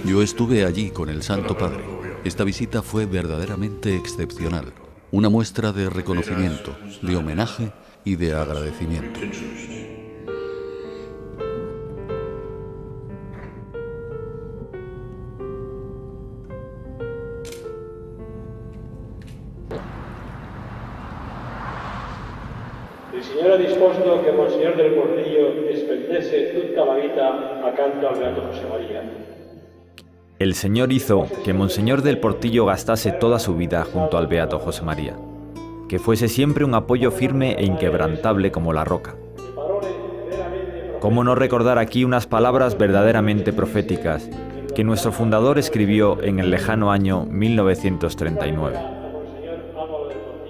Yo estuve allí con el Santo Padre. Esta visita fue verdaderamente excepcional. Una muestra de reconocimiento, de homenaje y de agradecimiento. El Señor ha dispuesto que Monseñor del Portillo despendese tutta la vita accanto al Beato José María. El Señor hizo que Monseñor del Portillo gastase toda su vida junto al Beato José María, que fuese siempre un apoyo firme e inquebrantable como la roca. ¿Cómo no recordar aquí unas palabras verdaderamente proféticas que nuestro fundador escribió en el lejano año 1939?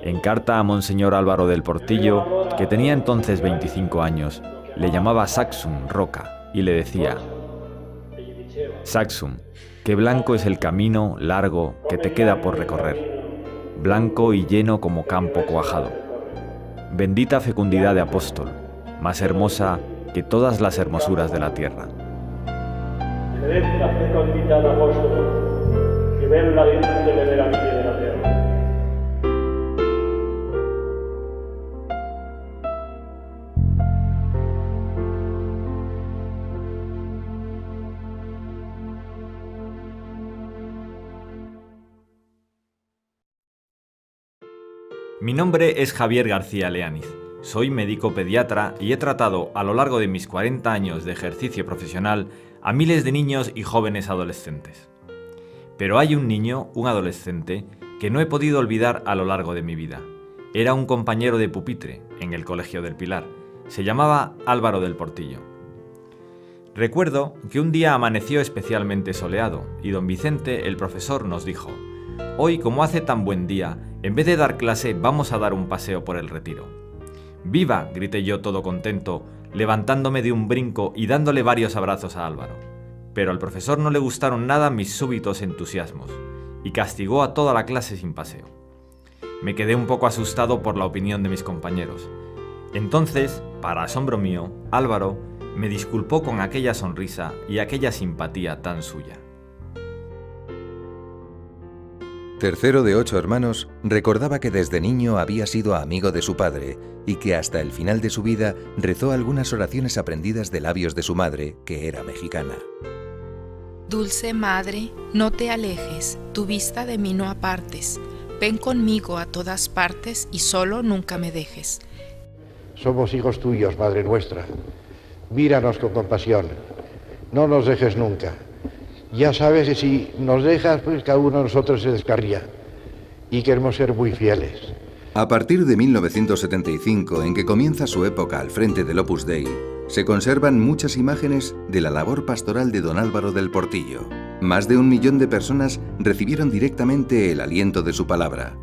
En carta a Monseñor Álvaro del Portillo, que tenía entonces 25 años, le llamaba Saxum, roca, y le decía: Saxum, qué blanco es el camino largo que te queda por recorrer, blanco y lleno como campo cuajado. Bendita fecundidad de apóstol, más hermosa que todas las hermosuras de la tierra. Benedetta fecundità d'apostolo, che bella di tutte le meraviglie della terra. Mi nombre es Javier García Leániz. Soy médico pediatra y he tratado a lo largo de mis 40 años de ejercicio profesional a miles de niños y jóvenes adolescentes. Pero hay un niño, un adolescente, que no he podido olvidar a lo largo de mi vida. Era un compañero de pupitre en el Colegio del Pilar. Se llamaba Álvaro del Portillo. Recuerdo que un día amaneció especialmente soleado y don Vicente, el profesor, nos dijo: «Hoy, como hace tan buen día, en vez de dar clase, vamos a dar un paseo por el Retiro». «¡Viva!», grité yo todo contento, levantándome de un brinco y dándole varios abrazos a Álvaro. Pero al profesor no le gustaron nada mis súbitos entusiasmos, y castigó a toda la clase sin paseo. Me quedé un poco asustado por la opinión de mis compañeros. Entonces, para asombro mío, Álvaro me disculpó con aquella sonrisa y aquella simpatía tan suya. Tercero de 8 hermanos, recordaba que desde niño había sido amigo de su padre y que hasta el final de su vida rezó algunas oraciones aprendidas de labios de su madre, que era mexicana. Dulce madre, no te alejes, tu vista de mí no apartes. Ven conmigo a todas partes y solo nunca me dejes. Somos hijos tuyos, Madre nuestra. Míranos con compasión. No nos dejes nunca. Ya sabes que si nos dejas, pues cada uno de nosotros se descarría. Y queremos ser muy fieles. A partir de 1975, en que comienza su época al frente del Opus Dei, se conservan muchas imágenes de la labor pastoral de don Álvaro del Portillo. Más de 1 millón de personas recibieron directamente el aliento de su palabra.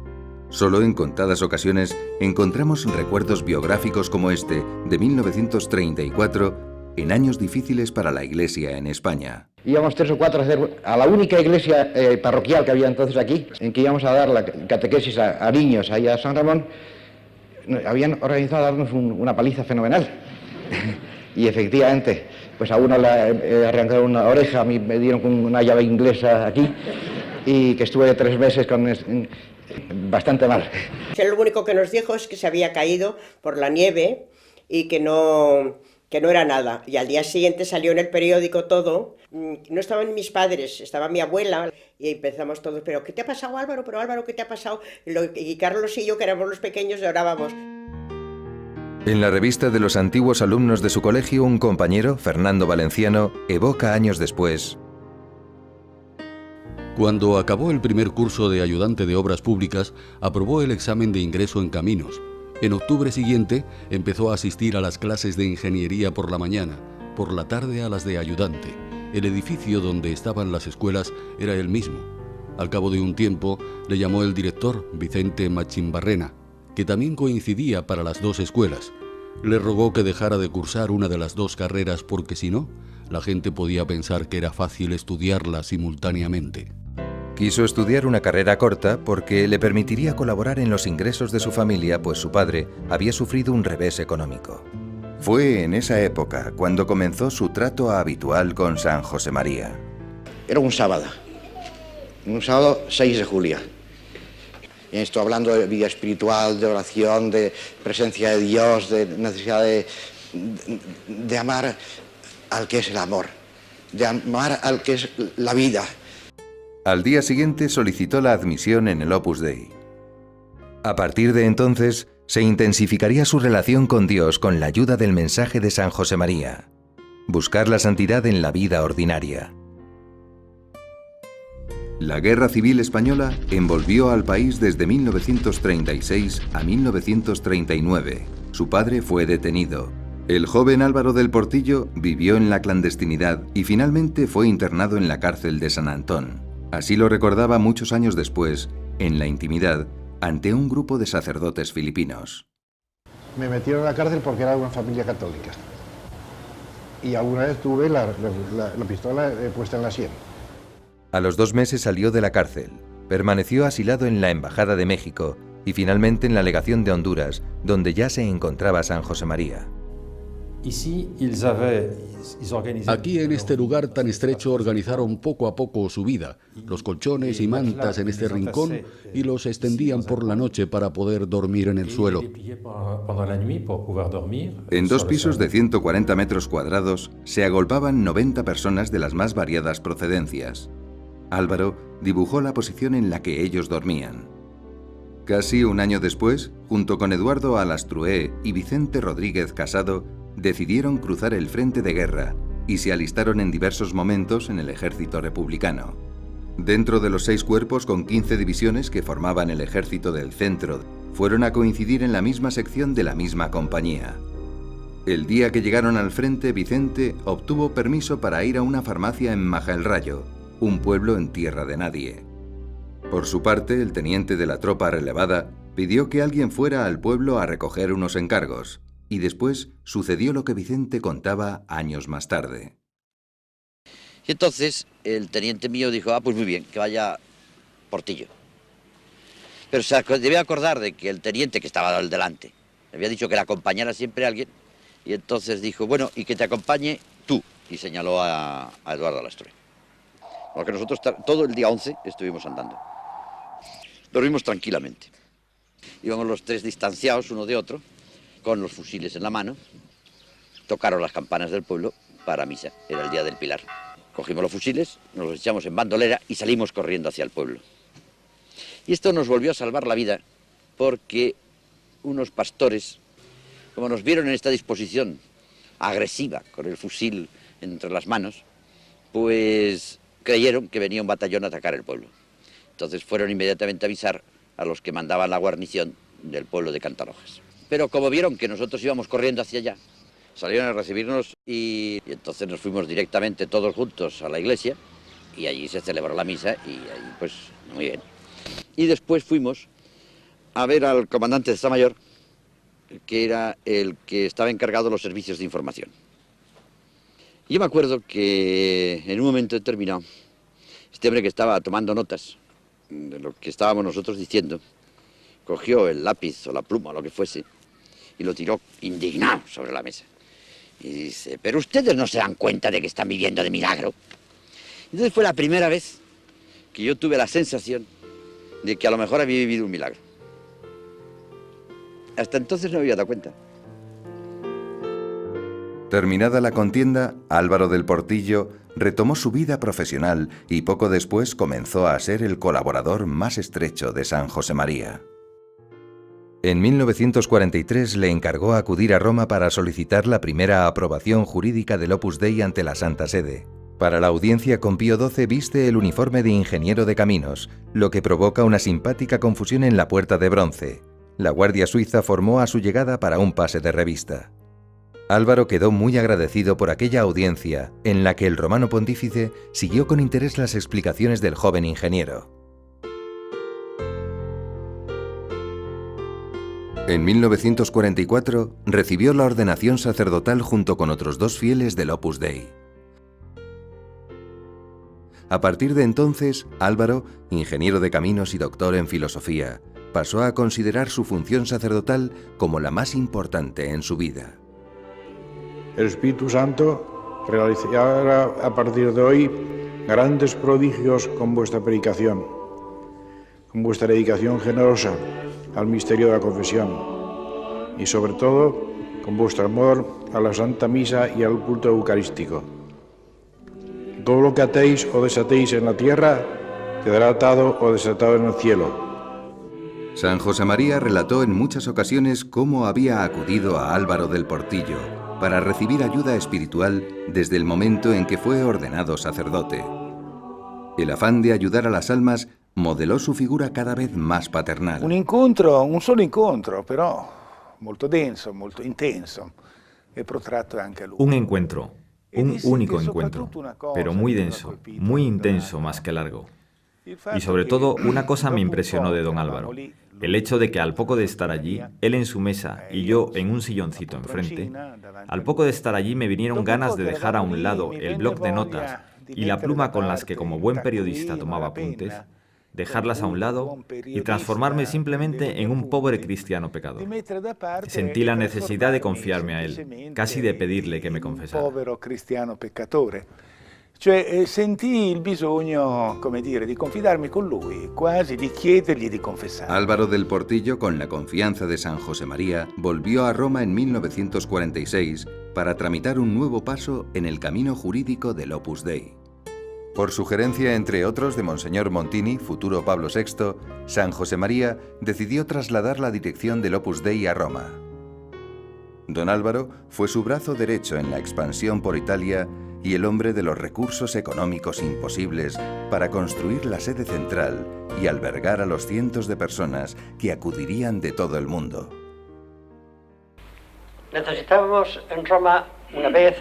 Solo en contadas ocasiones encontramos recuerdos biográficos como este, de 1934, en años difíciles para la Iglesia en España. Íbamos 3 o 4 a hacer a la única iglesia parroquial que había entonces aquí, en que íbamos a dar la catequesis a niños, ahí a San Ramón. Habían organizado a darnos una paliza fenomenal. Y efectivamente, pues a uno le arrancaron una oreja, a mí me dieron con una llave inglesa aquí, y que estuve 3 meses con bastante mal. Lo único que nos dijo es que se había caído por la nieve y que no era nada. Y al día siguiente salió en el periódico todo. No estaban mis padres, estaba mi abuela. Y empezamos todos: ¿pero qué te ha pasado, Álvaro? ¿Pero Álvaro, qué te ha pasado? Y Carlos y yo, que éramos los pequeños, llorábamos. En la revista de los antiguos alumnos de su colegio, un compañero, Fernando Valenciano, evoca años después: Cuando acabó el primer curso de ayudante de obras públicas, aprobó el examen de ingreso en caminos. En octubre siguiente empezó a asistir a las clases de ingeniería por la mañana, por la tarde a las de ayudante. El edificio donde estaban las escuelas era el mismo. Al cabo de un tiempo le llamó el director, Vicente Machimbarrena, que también coincidía para las 2 escuelas. Le rogó que dejara de cursar una de las 2 carreras porque si no, la gente podía pensar que era fácil estudiarla simultáneamente. Quiso estudiar una carrera corta porque le permitiría colaborar en los ingresos de su familia, pues su padre había sufrido un revés económico. Fue en esa época cuando comenzó su trato habitual con San Josemaría. Era un sábado 6 de julio. Y estoy hablando de vida espiritual, de oración, de presencia de Dios, de necesidad de amar al que es el amor, de amar al que es la vida. Al día siguiente solicitó la admisión en el Opus Dei. A partir de entonces, se intensificaría su relación con Dios con la ayuda del mensaje de San Josemaría. Buscar la santidad en la vida ordinaria. La Guerra Civil Española envolvió al país desde 1936 a 1939. Su padre fue detenido. El joven Álvaro del Portillo vivió en la clandestinidad y finalmente fue internado en la cárcel de San Antón. Así lo recordaba muchos años después, en la intimidad, ante un grupo de sacerdotes filipinos. Me metieron a la cárcel porque era de una familia católica. Y alguna vez tuve la pistola puesta en la sien. A los 2 meses salió de la cárcel, permaneció asilado en la Embajada de México y finalmente en la Legación de Honduras, donde ya se encontraba San Josemaría. Aquí en este lugar tan estrecho organizaron poco a poco su vida, los colchones y mantas en este rincón, y los extendían por la noche para poder dormir en el suelo. En 2 pisos de 140 metros cuadrados se agolpaban 90 personas de las más variadas procedencias. Álvaro dibujó la posición en la que ellos dormían. Casi un año después, junto con Eduardo Alastrué y Vicente Rodríguez Casado, decidieron cruzar el frente de guerra y se alistaron en diversos momentos en el ejército republicano. Dentro de los 6 cuerpos con 15 divisiones que formaban el ejército del centro, fueron a coincidir en la misma sección de la misma compañía. El día que llegaron al frente, Vicente obtuvo permiso para ir a una farmacia en Majaelrayo, un pueblo en tierra de nadie. Por su parte, el teniente de la tropa relevada pidió que alguien fuera al pueblo a recoger unos encargos, y después sucedió lo que Vicente contaba años más tarde. Y entonces el teniente mío dijo, pues muy bien, que vaya Portillo. Pero se debía acordar de que el teniente que estaba delante le había dicho que le acompañara siempre a alguien, y entonces dijo, bueno, y que te acompañe tú, y señaló a Eduardo Alastrué. Porque nosotros todo el día 11 estuvimos andando. Dormimos tranquilamente. Íbamos los 3 distanciados uno de otro, con los fusiles en la mano. Tocaron las campanas del pueblo para misa, era el día del Pilar. Cogimos los fusiles, nos los echamos en bandolera y salimos corriendo hacia el pueblo. Y esto nos volvió a salvar la vida, porque unos pastores, como nos vieron en esta disposición agresiva, con el fusil entre las manos, pues creyeron que venía un batallón a atacar el pueblo. Entonces fueron inmediatamente a avisar a los que mandaban la guarnición del pueblo de Cantalojas. Pero como vieron que nosotros íbamos corriendo hacia allá, salieron a recibirnos y entonces nos fuimos directamente todos juntos a la iglesia y allí se celebró la misa y ahí pues muy bien. Y después fuimos a ver al comandante de Estado Mayor, que era el que estaba encargado de los servicios de información. Yo me acuerdo que en un momento determinado, este hombre que estaba tomando notas de lo que estábamos nosotros diciendo, cogió el lápiz o la pluma o lo que fuese y lo tiró indignado sobre la mesa. Y dice, pero ustedes no se dan cuenta de que están viviendo de milagro. Entonces fue la primera vez que yo tuve la sensación de que a lo mejor había vivido un milagro. Hasta entonces no me había dado cuenta. Terminada la contienda, Álvaro del Portillo retomó su vida profesional y poco después comenzó a ser el colaborador más estrecho de San Josemaría. En 1943 le encargó acudir a Roma para solicitar la primera aprobación jurídica del Opus Dei ante la Santa Sede. Para la audiencia con Pío XII viste el uniforme de ingeniero de caminos, lo que provoca una simpática confusión en la Puerta de Bronce. La Guardia Suiza formó a su llegada para un pase de revista. Álvaro quedó muy agradecido por aquella audiencia, en la que el romano pontífice siguió con interés las explicaciones del joven ingeniero. En 1944 recibió la ordenación sacerdotal junto con otros 2 fieles del Opus Dei. A partir de entonces, Álvaro, ingeniero de caminos y doctor en filosofía, pasó a considerar su función sacerdotal como la más importante en su vida. el Espíritu Santo realizará a partir de hoy grandes prodigios con vuestra predicación, con vuestra dedicación generosa al misterio de la confesión y sobre todo con vuestro amor a la Santa Misa y al culto eucarístico. Todo lo que atéis o desatéis en la tierra quedará atado o desatado en el cielo. San José María relató en muchas ocasiones cómo había acudido a Álvaro del Portillo para recibir ayuda espiritual desde el momento en que fue ordenado sacerdote. El afán de ayudar a las almas modeló su figura cada vez más paternal. Un solo incontro, però molto denso, molto intenso e protratto anche a lui. Un encuentro, un único encuentro, pero muy denso, muy intenso más que largo. Y sobre todo, una cosa me impresionó de don Álvaro, el hecho de que al poco de estar allí, él en su mesa y yo en un silloncito enfrente, al poco de estar allí me vinieron ganas de dejar a un lado el bloc de notas y la pluma con las que como buen periodista tomaba apuntes, dejarlas a un lado y transformarme simplemente en un pobre cristiano pecador. Sentí la necesidad de confiarme a él, casi de pedirle que me confesara. Povero cristiano peccatore. Cioè sentì il bisogno, come dire, di confidarmi con lui, quasi di chiedergli di confessare. Álvaro del Portillo, con la confianza de San José María, volvió a Roma en 1946 para tramitar un nuevo paso en el camino jurídico del Opus Dei. Por sugerencia, entre otros, de Monseñor Montini, futuro Pablo VI, San José María decidió trasladar la dirección del Opus Dei a Roma. Don Álvaro fue su brazo derecho en la expansión por Italia y el hombre de los recursos económicos imposibles para construir la sede central y albergar a los cientos de personas que acudirían de todo el mundo. Necesitábamos en Roma una vez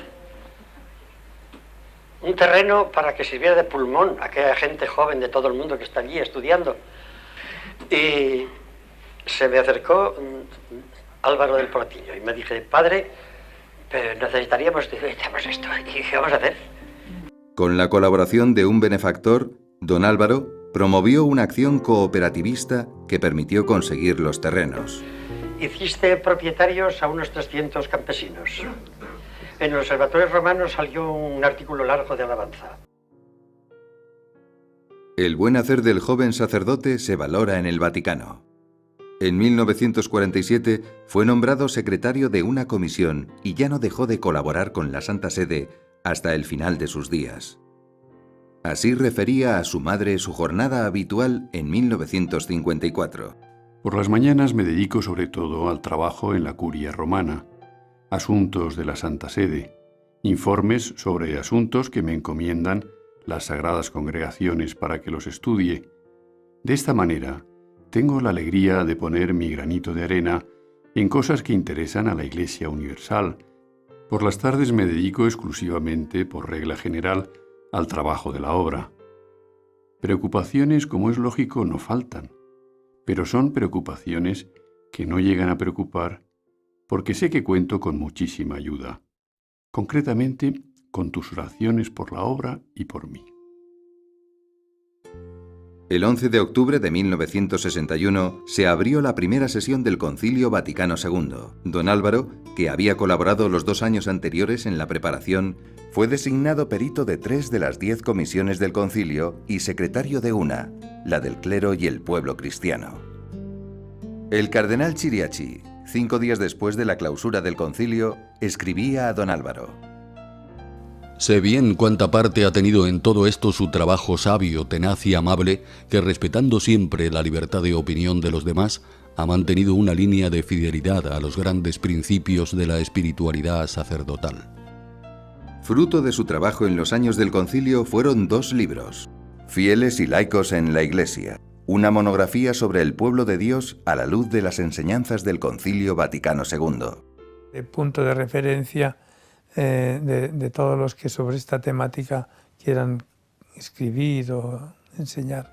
un terreno para que sirviera de pulmón a aquella gente joven de todo el mundo que está allí estudiando. Y se me acercó Álvaro del Portillo y me dije, padre, necesitaríamos esto. ¿Y qué vamos a hacer? Con la colaboración de un benefactor, don Álvaro promovió una acción cooperativista que permitió conseguir los terrenos. Hiciste propietarios a unos 300 campesinos. En el Observatorio Romano salió un artículo largo de alabanza. El buen hacer del joven sacerdote se valora en el Vaticano. En 1947 fue nombrado secretario de una comisión y ya no dejó de colaborar con la Santa Sede hasta el final de sus días. Así refería a su madre su jornada habitual en 1954. Por las mañanas me dedico sobre todo al trabajo en la curia romana, asuntos de la Santa Sede, informes sobre asuntos que me encomiendan las sagradas congregaciones para que los estudie. De esta manera, tengo la alegría de poner mi granito de arena en cosas que interesan a la Iglesia Universal. Por las tardes me dedico exclusivamente, por regla general, al trabajo de la obra. Preocupaciones, como es lógico, no faltan, pero son preocupaciones que no llegan a preocupar porque sé que cuento con muchísima ayuda, concretamente con tus oraciones por la obra y por mí. El 11 de octubre de 1961 se abrió la primera sesión del Concilio Vaticano II. Don Álvaro, que había colaborado los 2 años anteriores en la preparación, fue designado perito de 3 de las 10 comisiones del concilio y secretario de una, la del clero y el pueblo cristiano. El cardenal Chiriachi, 5 días después de la clausura del concilio, escribía a don Álvaro: Sé bien cuánta parte ha tenido en todo esto su trabajo sabio, tenaz y amable, que respetando siempre la libertad de opinión de los demás, ha mantenido una línea de fidelidad a los grandes principios de la espiritualidad sacerdotal. Fruto de su trabajo en los años del concilio fueron 2 libros: Fieles y laicos en la Iglesia, una monografía sobre el pueblo de Dios a la luz de las enseñanzas del Concilio Vaticano II. El punto de referencia de todos los que sobre esta temática quieran escribir o enseñar.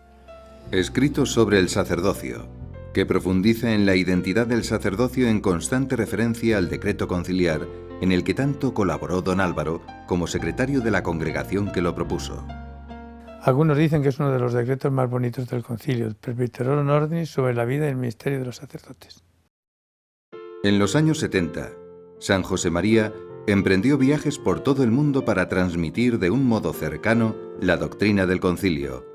Escritos sobre el sacerdocio, que profundiza en la identidad del sacerdocio en constante referencia al decreto conciliar en el que tanto colaboró don Álvaro como secretario de la congregación que lo propuso. Algunos dicen que es uno de los decretos más bonitos del concilio, el Presbyterorum Ordinis sobre la vida y el ministerio de los sacerdotes. En los años 70, San José María emprendió viajes por todo el mundo para transmitir de un modo cercano la doctrina del concilio.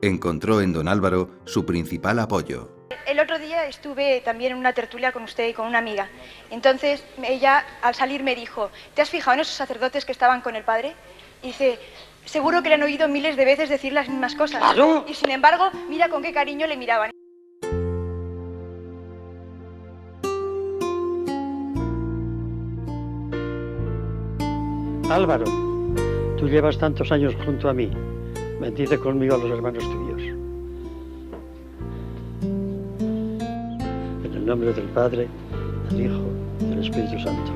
Encontró en don Álvaro su principal apoyo. El otro día estuve también en una tertulia con usted y con una amiga. Entonces ella al salir me dijo: ¿te has fijado en esos sacerdotes que estaban con el padre? Y dice: seguro que le han oído miles de veces decir las mismas cosas. ¡Claro! Y sin embargo, mira con qué cariño le miraban. Álvaro, tú llevas tantos años junto a mí. Bendice conmigo a los hermanos tuyos. En el nombre del Padre, del Hijo y del Espíritu Santo.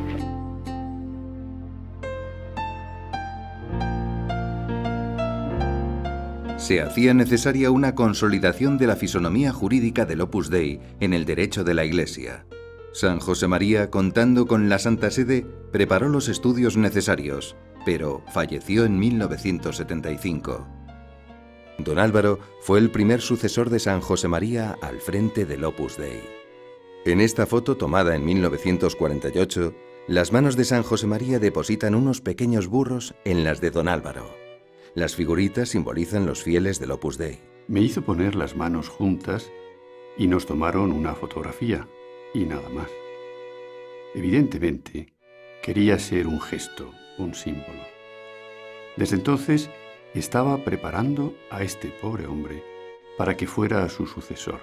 Se hacía necesaria una consolidación de la fisonomía jurídica del Opus Dei en el derecho de la Iglesia. San José María, contando con la Santa Sede, preparó los estudios necesarios, pero falleció en 1975. Don Álvaro fue el primer sucesor de San José María al frente del Opus Dei. En esta foto, tomada en 1948, las manos de San José María depositan unos pequeños burros en las de don Álvaro. Las figuritas simbolizan los fieles del Opus Dei. Me hizo poner las manos juntas y nos tomaron una fotografía, y nada más. Evidentemente, quería ser un gesto, un símbolo. Desde entonces, estaba preparando a este pobre hombre para que fuera su sucesor.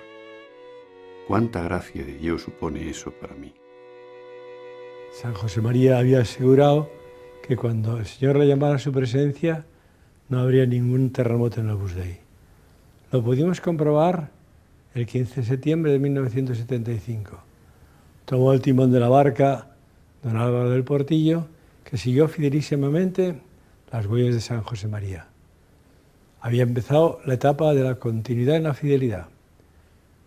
Cuánta gracia de Dios supone eso para mí. San José María había asegurado que cuando el Señor le llamara a su presencia, no habría ningún terremoto en el Opus Dei. Lo pudimos comprobar el 15 de septiembre de 1975. Tomó el timón de la barca don Álvaro del Portillo, que siguió fidelísimamente las huellas de San José María. Había empezado la etapa de la continuidad en la fidelidad.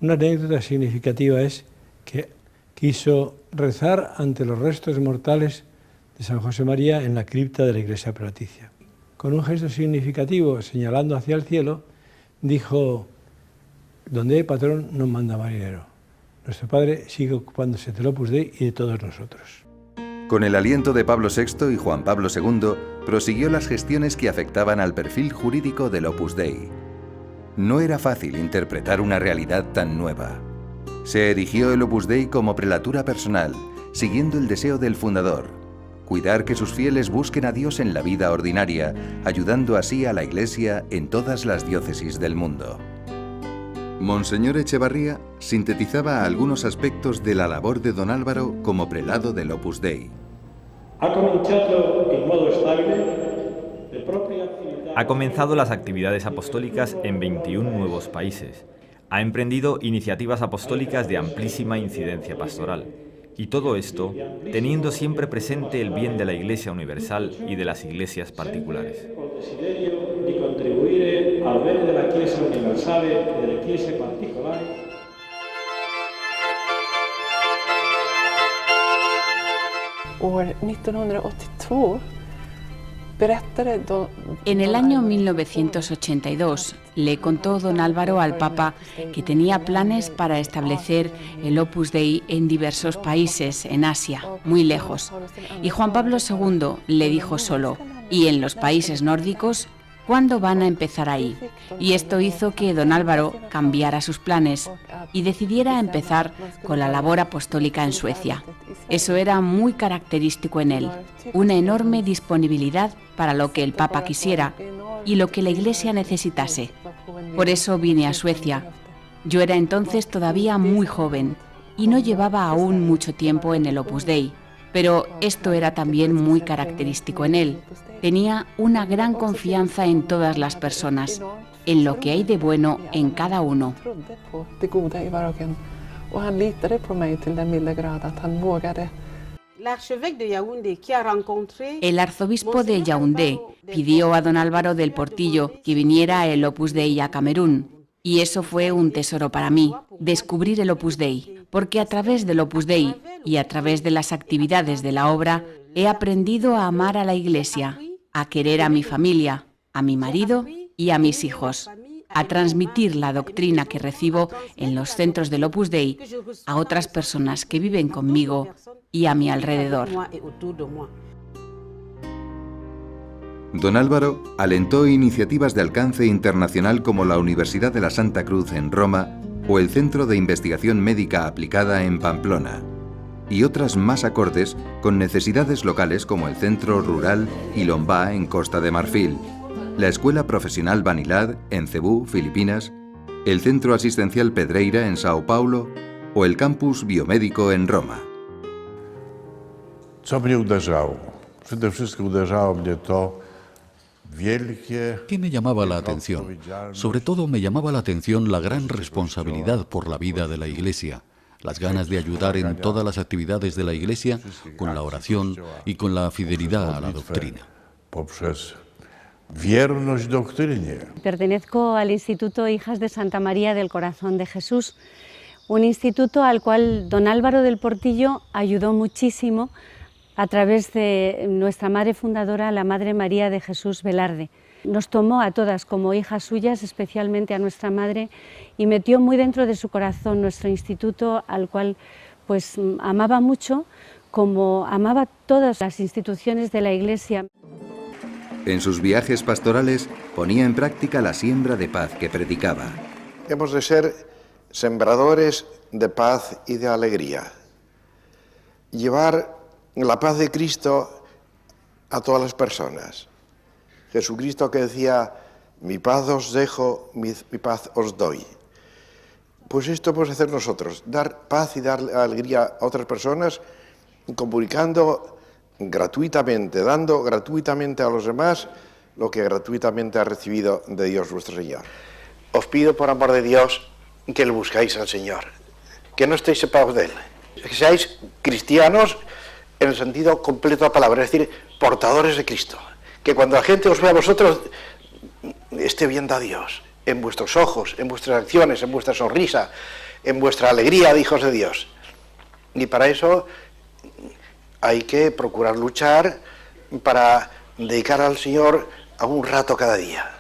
Una anécdota significativa es que quiso rezar ante los restos mortales de San José María en la cripta de la iglesia prelaticia. Con un gesto significativo, señalando hacia el cielo, dijo: donde hay patrón no manda marinero. Nuestro Padre sigue ocupándose del Opus Dei y de todos nosotros. Con el aliento de Pablo VI y Juan Pablo II, prosiguió las gestiones que afectaban al perfil jurídico del Opus Dei. No era fácil interpretar una realidad tan nueva. Se erigió el Opus Dei como prelatura personal, siguiendo el deseo del fundador: cuidar que sus fieles busquen a Dios en la vida ordinaria, ayudando así a la Iglesia en todas las diócesis del mundo. Monseñor Echevarría sintetizaba algunos aspectos de la labor de don Álvaro como prelado del Opus Dei. Ha comenzado las actividades apostólicas en 21 nuevos países. Ha emprendido iniciativas apostólicas de amplísima incidencia pastoral. Y todo esto teniendo siempre presente el bien de la Iglesia universal y de las iglesias particulares. Di contribuire al bene della Chiesa universale e delle Chiese particolari. År 1982 berättade En el año 1982 le contó don Álvaro al Papa que tenía planes para establecer el Opus Dei en diversos países en Asia, muy lejos. Y Juan Pablo II le dijo solo: ¿y en los países nórdicos? ¿Cuándo van a empezar ahí? Y esto hizo que don Álvaro cambiara sus planes y decidiera empezar con la labor apostólica en Suecia. Eso era muy característico en él, una enorme disponibilidad para lo que el Papa quisiera y lo que la Iglesia necesitase. Por eso vine a Suecia. Yo era entonces todavía muy joven y no llevaba aún mucho tiempo en el Opus Dei, pero esto era también muy característico en él. Tenía una gran confianza en todas las personas, en lo que hay de bueno en cada uno. El arzobispo de Yaoundé pidió a don Álvaro del Portillo que viniera el Opus Dei a Camerún. Y eso fue un tesoro para mí, descubrir el Opus Dei, porque a través del Opus Dei y a través de las actividades de la obra he aprendido a amar a la Iglesia, a querer a mi familia, a mi marido y a mis hijos, a transmitir la doctrina que recibo en los centros del Opus Dei a otras personas que viven conmigo y a mi alrededor. Don Álvaro alentó iniciativas de alcance internacional como la Universidad de la Santa Cruz en Roma o el Centro de Investigación Médica Aplicada en Pamplona, y otras más acordes con necesidades locales como el Centro Rural Ilombá en Costa de Marfil, la Escuela Profesional Vanilad en Cebú, Filipinas, el Centro Asistencial Pedreira en Sao Paulo o el Campus Biomédico en Roma. ¿Qué me llamaba la atención? Sobre todo me llamaba la atención la gran responsabilidad por la vida de la Iglesia, las ganas de ayudar en todas las actividades de la Iglesia con la oración y con la fidelidad a la doctrina. Pertenezco al Instituto Hijas de Santa María del Corazón de Jesús, un instituto al cual don Álvaro del Portillo ayudó muchísimo a través de nuestra madre fundadora, la Madre María de Jesús Velarde. Nos tomó a todas como hijas suyas, especialmente a nuestra madre, y metió muy dentro de su corazón nuestro instituto, al cual pues amaba mucho, como amaba todas las instituciones de la Iglesia. En sus viajes pastorales ponía en práctica la siembra de paz que predicaba. Hemos de ser sembradores de paz y de alegría. Llevar la paz de Cristo a todas las personas. Jesucristo que decía, mi paz os dejo, mi paz os doy. Pues esto podemos hacer nosotros, dar paz y dar alegría a otras personas, comunicando gratuitamente, dando gratuitamente a los demás lo que gratuitamente ha recibido de Dios nuestro Señor. Os pido por amor de Dios que le buscáis al Señor, que no estéis separados de Él, que seáis cristianos en el sentido completo de la palabra, es decir, portadores de Cristo. Que cuando la gente os vea a vosotros, esté viendo a Dios, en vuestros ojos, en vuestras acciones, en vuestra sonrisa, en vuestra alegría de hijos de Dios. Y para eso hay que procurar luchar para dedicar al Señor a un rato cada día.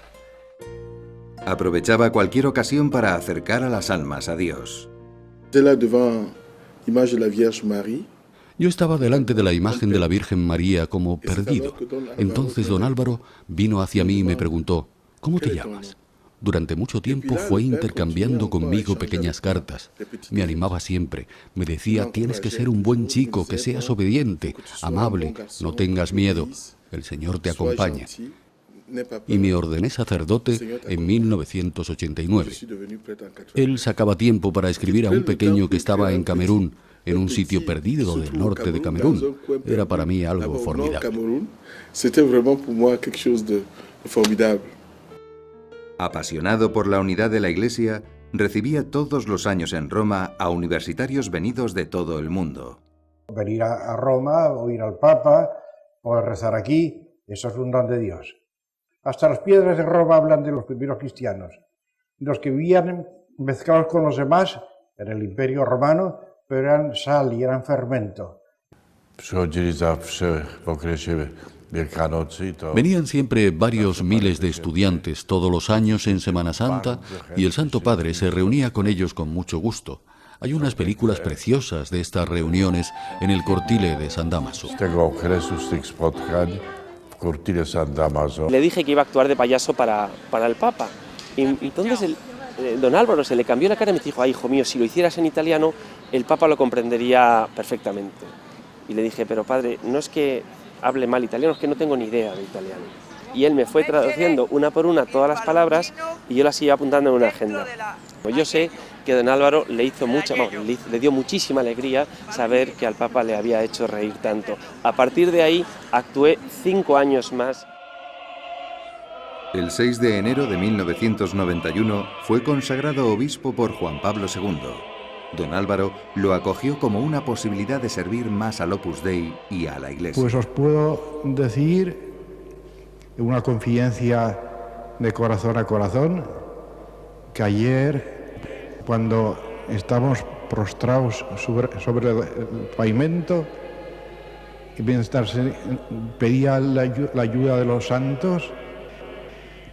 Aprovechaba cualquier ocasión para acercar a las almas a Dios. Yo estaba delante de la imagen de la Virgen María como perdido. Entonces don Álvaro vino hacia mí y me preguntó, ¿cómo te llamas? Durante mucho tiempo fue intercambiando conmigo pequeñas cartas. Me animaba siempre. Me decía, tienes que ser un buen chico, que seas obediente, amable, no tengas miedo. El Señor te acompaña. Y me ordené sacerdote en 1989. Él sacaba tiempo para escribir a un pequeño que estaba en Camerún, en un sitio perdido del norte de Camerún. Era para mí algo formidable. Apasionado por la unidad de la Iglesia, recibía todos los años en Roma a universitarios venidos de todo el mundo. Venir a Roma, oír al Papa, poder rezar aquí, eso es un don de Dios. Hasta las piedras de Roma hablan de los primeros cristianos, los que vivían mezclados con los demás en el Imperio Romano, pero eran sal y eran fermento. Venían siempre varios miles de estudiantes todos los años en Semana Santa y el Santo Padre se reunía con ellos con mucho gusto. Hay unas películas preciosas de estas reuniones en el Cortile de San Dámaso. Le dije que iba a actuar de payaso para el Papa. Y entonces don Álvaro se le cambió la cara y me dijo, ay, hijo mío, si lo hicieras en italiano, el Papa lo comprendería perfectamente. Y le dije, pero padre, no es que hable mal italiano, es que no tengo ni idea de italiano. Y él me fue traduciendo una por una todas las palabras y yo las iba apuntando en una agenda. Yo sé que don Álvaro le dio muchísima alegría saber que al Papa le había hecho reír tanto. A partir de ahí actué 5 años más. El 6 de enero de 1991 fue consagrado obispo por Juan Pablo II. Don Álvaro lo acogió como una posibilidad de servir más al Opus Dei y a la Iglesia. Pues os puedo decir, una confidencia de corazón a corazón, que ayer, cuando estamos prostrados sobre el pavimento, y pedía la ayuda de los santos,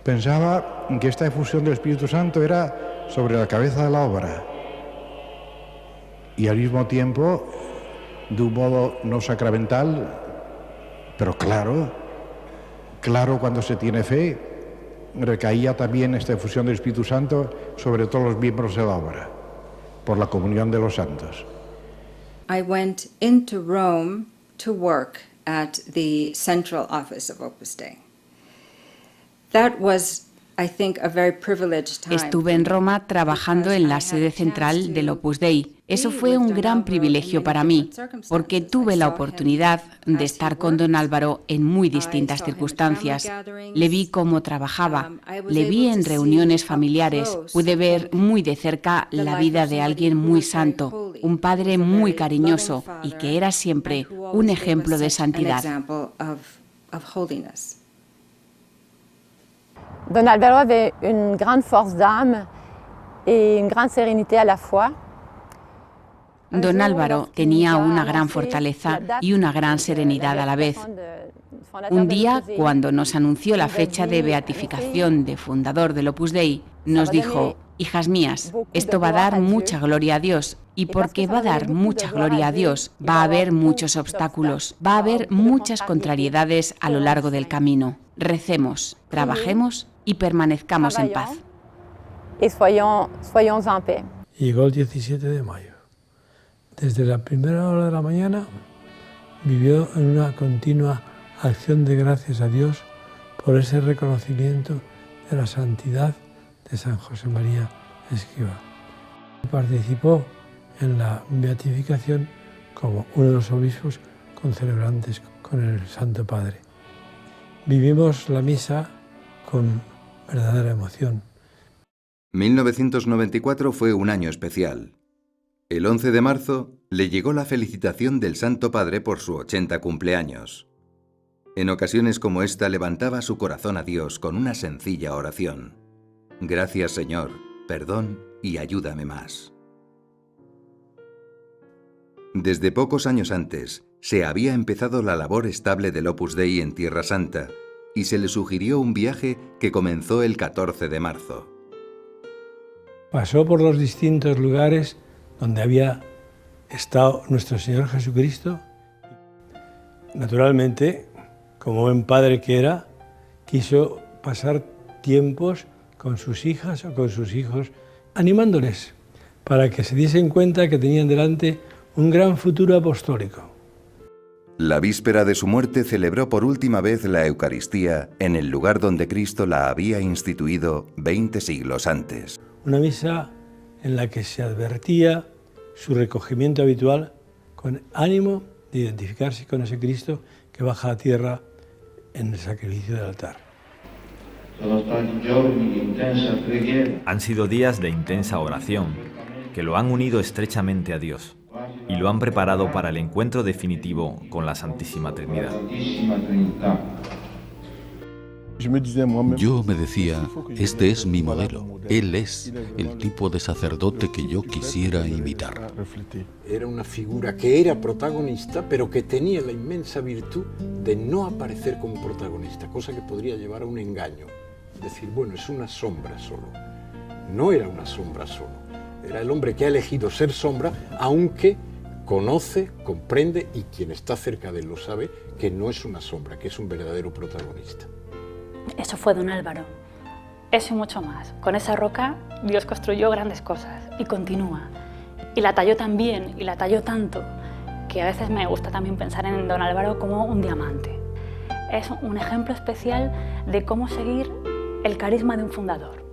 pensaba que esta efusión del Espíritu Santo era sobre la cabeza de la obra y al mismo tiempo de un modo no sacramental, pero claro, Claro, cuando se tiene fe, recaía también esta efusión del Espíritu Santo sobre todos los miembros de la obra, por la comunión de los santos. I went into Rome to work at the central office of Opus Dei. That was, I think, a very privileged time. Estuve en Roma trabajando en la sede central del Opus Dei. Eso fue un gran privilegio para mí, porque tuve la oportunidad de estar con don Álvaro en muy distintas circunstancias. Le vi cómo trabajaba, le vi en reuniones familiares, pude ver muy de cerca la vida de alguien muy santo, un padre muy cariñoso y que era siempre un ejemplo de santidad. Don Álvaro avait une grande force d'âme et une grande sérénité à la fois. Don Álvaro tenía una gran fortaleza y una gran serenidad a la vez. Un día, cuando nos anunció la fecha de beatificación de fundador del Opus Dei, nos dijo: hijas mías, esto va a dar mucha gloria a Dios, y porque va a dar mucha gloria a Dios, va a haber muchos obstáculos, va a haber muchas contrariedades a lo largo del camino. Recemos, trabajemos y permanezcamos en paz. Llegó el 17 de mayo. Desde la primera hora de la mañana vivió en una continua acción de gracias a Dios por ese reconocimiento de la santidad de San José María Escrivá. Participó en la beatificación como uno de los obispos concelebrantes con el Santo Padre. Vivimos la misa con verdadera emoción. 1994 fue un año especial. El 11 de marzo le llegó la felicitación del Santo Padre por su 80 cumpleaños. En ocasiones como esta levantaba su corazón a Dios con una sencilla oración: gracias, Señor, perdón y ayúdame más. Desde pocos años antes se había empezado la labor estable del Opus Dei en Tierra Santa y se le sugirió un viaje que comenzó el 14 de marzo. Pasó por los distintos lugares donde había estado nuestro Señor Jesucristo. Naturalmente, como buen padre que era, quiso pasar tiempos con sus hijas o con sus hijos, animándoles para que se diesen cuenta que tenían delante un gran futuro apostólico. La víspera de su muerte celebró por última vez la Eucaristía en el lugar donde Cristo la había instituido 20 siglos antes. Una misa en la que se advertía su recogimiento habitual con ánimo de identificarse con ese Cristo que baja a tierra en el sacrificio del altar. Han sido días de intensa oración que lo han unido estrechamente a Dios y lo han preparado para el encuentro definitivo con la Santísima Trinidad. Yo me decía, este es mi modelo, él es el tipo de sacerdote que yo quisiera imitar. Era una figura que era protagonista, pero que tenía la inmensa virtud de no aparecer como protagonista, cosa que podría llevar a un engaño. Decir, bueno, es una sombra solo. No era una sombra solo, era el hombre que ha elegido ser sombra, aunque conoce, comprende, y quien está cerca de él lo sabe, que no es una sombra, que es un verdadero protagonista. Eso fue don Álvaro. Eso y mucho más. Con esa roca Dios construyó grandes cosas y continúa. Y la talló tan bien y la talló tanto que a veces me gusta también pensar en don Álvaro como un diamante. Es un ejemplo especial de cómo seguir el carisma de un fundador.